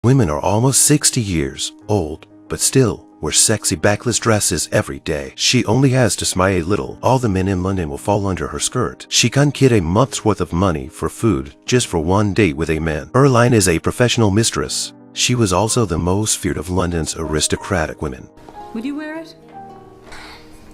Women are almost 60 years old, but still wear sexy backless dresses every day. She only has to smile a little. All the men in London will fall under her skirt. She can't get a month's worth of money for food just for one date with a man. Erline is a professional mistress. She was also the most feared of London's aristocratic women. Would you wear it?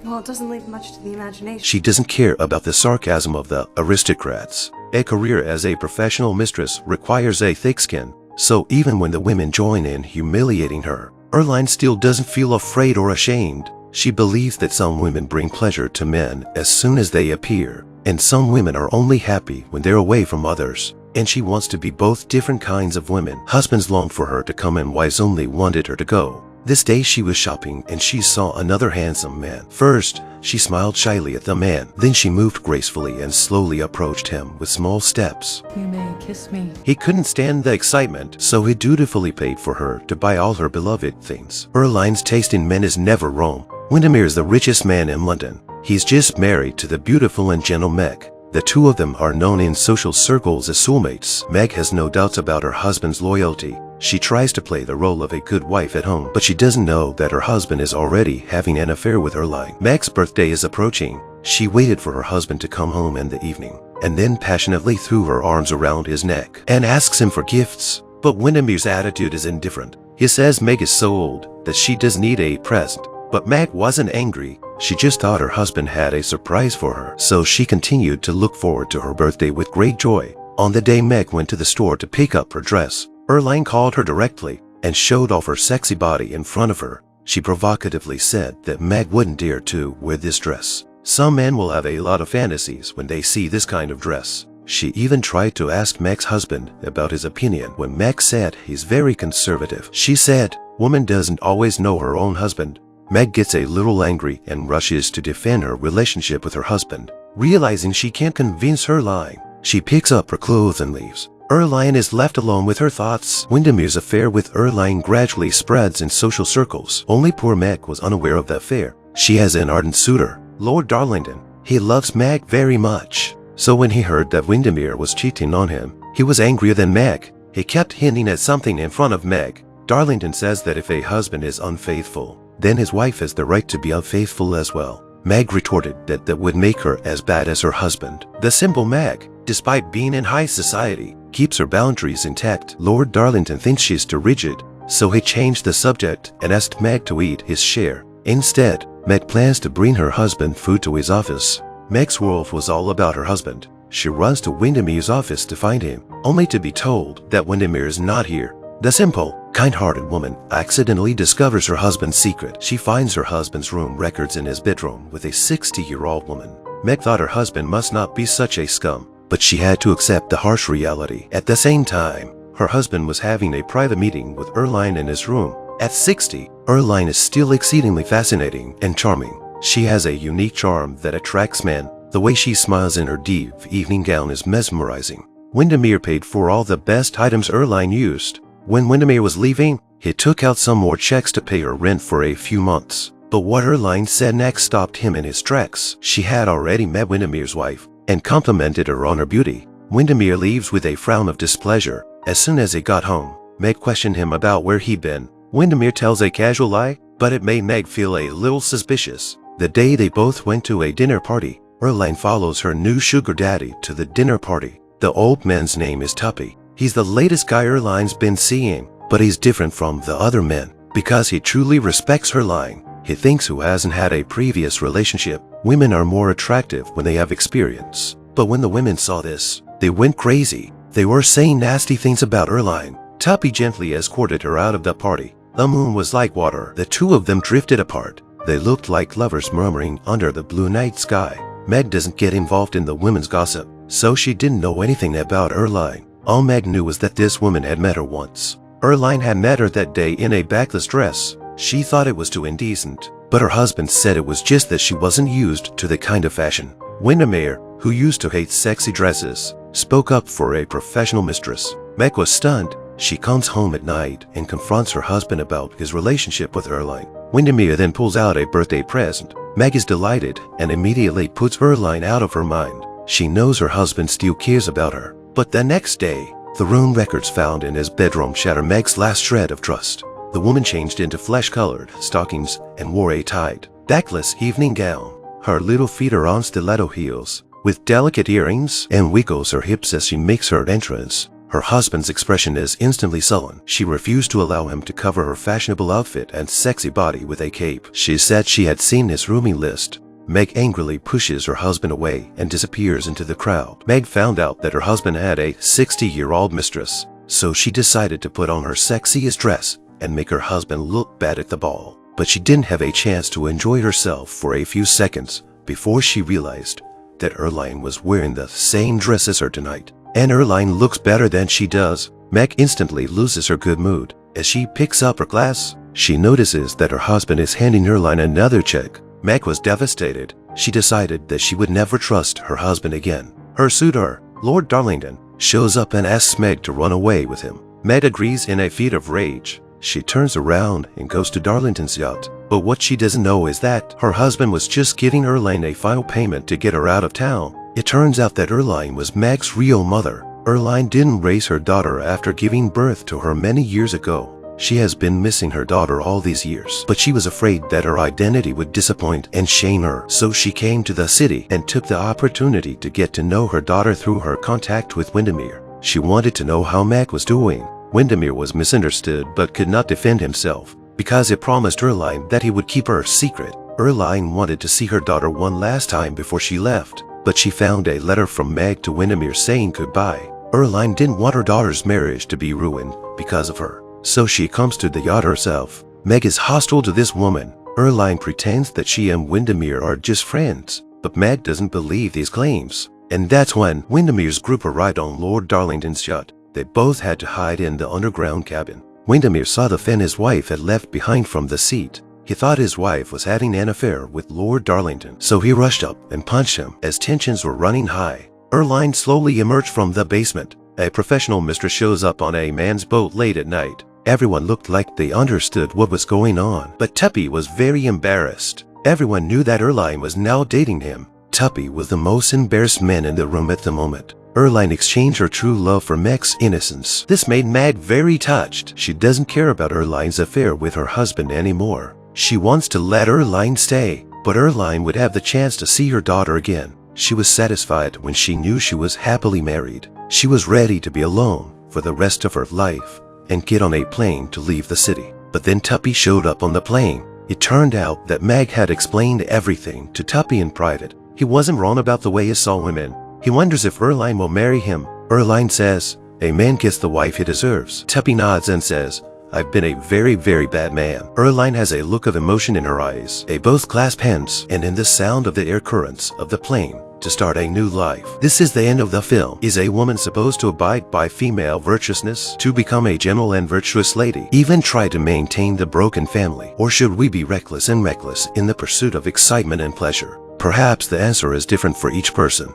Well, it doesn't leave much to the imagination. She doesn't care about the sarcasm of the aristocrats. A career as a professional mistress requires a thick skin, so even when the women join in humiliating her, Erline still doesn't feel afraid or ashamed. She believes that some women bring pleasure to men as soon as they appear, and some women are only happy when they're away from others. And she wants to be both different kinds of women. Husbands long for her to come and wives only wanted her to go. This day she was shopping and she saw another handsome man. First, she smiled shyly at the man. Then she moved gracefully and slowly approached him with small steps. You may kiss me. He couldn't stand the excitement, so he dutifully paid for her to buy all her beloved things. Erline's taste in men is never wrong. Windermere is the richest man in London. He's just married to the beautiful and gentle Meg. The two of them are known in social circles as soulmates. Meg has no doubts about her husband's loyalty. She tries to play the role of a good wife at home, but she doesn't know that her husband is already having an affair with Erline. Meg's birthday is approaching. She waited for her husband to come home in the evening, and then passionately threw her arms around his neck and asks him for gifts. But Windermere's attitude is indifferent. He says Meg is so old that she doesn't need a present. But Meg wasn't angry. She just thought her husband had a surprise for her, so she continued to look forward to her birthday with great joy. On the day Meg went to the store to pick up her dress, Erline called her directly and showed off her sexy body in front of her. She provocatively said that Meg wouldn't dare to wear this dress. Some men will have a lot of fantasies when they see this kind of dress. She even tried to ask Meg's husband about his opinion when Meg said he's very conservative. She said, "Woman doesn't always know her own husband." Meg gets a little angry and rushes to defend her relationship with her husband. Realizing she can't convince Erline, she picks up her clothes and leaves. Erline is left alone with her thoughts. Windermere's affair with Erline gradually spreads in social circles. Only poor Meg was unaware of the affair. She has an ardent suitor, Lord Darlington. He loves Meg very much. So when he heard that Windermere was cheating on him, he was angrier than Meg. He kept hinting at something in front of Meg. Darlington says that if a husband is unfaithful, then his wife has the right to be unfaithful as well. Meg retorted that that would make her as bad as her husband. The simple Meg, despite being in high society, keeps her boundaries intact. Lord Darlington thinks she's too rigid, so he changed the subject and asked Meg to eat his share. Instead, Meg plans to bring her husband food to his office. Meg's world was all about her husband. She runs to Windermere's office to find him, only to be told that Windermere is not here. The simple, kind-hearted woman accidentally discovers her husband's secret. She finds her husband's room records in his bedroom with a 60-year-old woman. Meg thought her husband must not be such a scum, but she had to accept the harsh reality. At the same time, her husband was having a private meeting with Erline in his room. At 60, Erline is still exceedingly fascinating and charming. She has a unique charm that attracts men. The way she smiles in her deep evening gown is mesmerizing. Windermere paid for all the best items Erline used. When Windermere was leaving, he took out some more checks to pay her rent for a few months. But what Erline said next stopped him in his tracks. She had already met Windermere's wife and complimented her on her beauty. Windermere leaves with a frown of displeasure. As soon as he got home, Meg questioned him about where he'd been. Windermere tells a casual lie, but it made Meg feel a little suspicious. The day they both went to a dinner party, Erline follows her new sugar daddy to the dinner party. The old man's name is Tuppy. He's the latest guy Erline's been seeing, but he's different from the other men because he truly respects Erline. He thinks who hasn't had a previous relationship. Women are more attractive when they have experience. But when the women saw this, they went crazy. They were saying nasty things about Erline. Tuppy gently escorted her out of the party. The moon was like water. The two of them drifted apart. They looked like lovers murmuring under the blue night sky. Meg doesn't get involved in the women's gossip, so she didn't know anything about Erline. All Meg knew was that this woman had met her once. Erline had met her that day in a backless dress. She thought it was too indecent, but her husband said it was just that she wasn't used to the kind of fashion. Windermere, who used to hate sexy dresses, spoke up for a professional mistress. Meg was stunned. She comes home at night and confronts her husband about his relationship with Erline. Windermere then pulls out a birthday present. Meg is delighted and immediately puts Erline out of her mind. She knows her husband still cares about her. But the next day, The room records found in his bedroom shatter Meg's last shred of trust. The woman changed into flesh-colored stockings and wore a tied, backless evening gown. Her little feet are on stiletto heels, with delicate earrings, and wiggles her hips as she makes her entrance. Her husband's expression is instantly sullen. She refused to allow him to cover her fashionable outfit and sexy body with a cape. She said she had seen his rooming list. Meg angrily pushes her husband away and disappears into the crowd. Meg found out that her husband had a 60-year-old mistress, so she decided to put on her sexiest dress and make her husband look bad at the ball. But she didn't have a chance to enjoy herself for a few seconds before she realized that Erline was wearing the same dress as her tonight. And Erline looks better than she does. Meg instantly loses her good mood. As she picks up her glass, she notices that her husband is handing Erline another check. Meg was devastated. She decided that she would never trust her husband again. Her suitor, Lord Darlington, shows up and asks Meg to run away with him. Meg agrees in a fit of rage. She turns around and goes to Darlington's yacht. But what she doesn't know is that her husband was just giving Erline a final payment to get her out of town. It turns out that Erline was Meg's real mother. Erline didn't raise her daughter after giving birth to her many years ago. She has been missing her daughter all these years, but she was afraid that her identity would disappoint and shame her. So she came to the city and took the opportunity to get to know her daughter through her contact with Windermere. She wanted to know how Meg was doing. Windermere was misunderstood but could not defend himself because he promised Erline that he would keep her secret. Erline wanted to see her daughter one last time before she left, but she found a letter from Meg to Windermere saying goodbye. Erline didn't want her daughter's marriage to be ruined because of her, so she comes to the yacht herself. Meg is hostile to this woman. Erline pretends that she and Windermere are just friends, but Meg doesn't believe these claims. And that's when Windermere's group arrived on Lord Darlington's yacht. They both had to hide in the underground cabin. Windermere saw the fin his wife had left behind from the seat. He thought his wife was having an affair with Lord Darlington, so he rushed up and punched him as tensions were running high. Erline slowly emerged from the basement. A professional mistress shows up on a man's boat late at night. Everyone looked like they understood what was going on, but Tuppy was very embarrassed. Everyone knew that Erline was now dating him. Tuppy was the most embarrassed man in the room at the moment. Erline exchanged her true love for Meg's innocence. This made Meg very touched. She doesn't care about Erline's affair with her husband anymore. She wants to let Erline stay, but Erline would have the chance to see her daughter again. She was satisfied when she knew she was happily married. She was ready to be alone for the rest of her life and get on a plane to leave the city. But then Tuppy showed up on the plane. It turned out that Meg had explained everything to Tuppy in private. He wasn't wrong about the way he saw women. He wonders if Erline will marry him. Erline says, "A man gets the wife he deserves." Tuppy nods and says, "I've been a very, very bad man." Erline has a look of emotion in her eyes. They both clasp hands and in the sound of the air currents of the plane to start a new life. This is the end of the film. Is a woman supposed to abide by female virtuousness to become a gentle and virtuous lady, even try to maintain the broken family? Or should we be reckless and reckless in the pursuit of excitement and pleasure? Perhaps the answer is different for each person.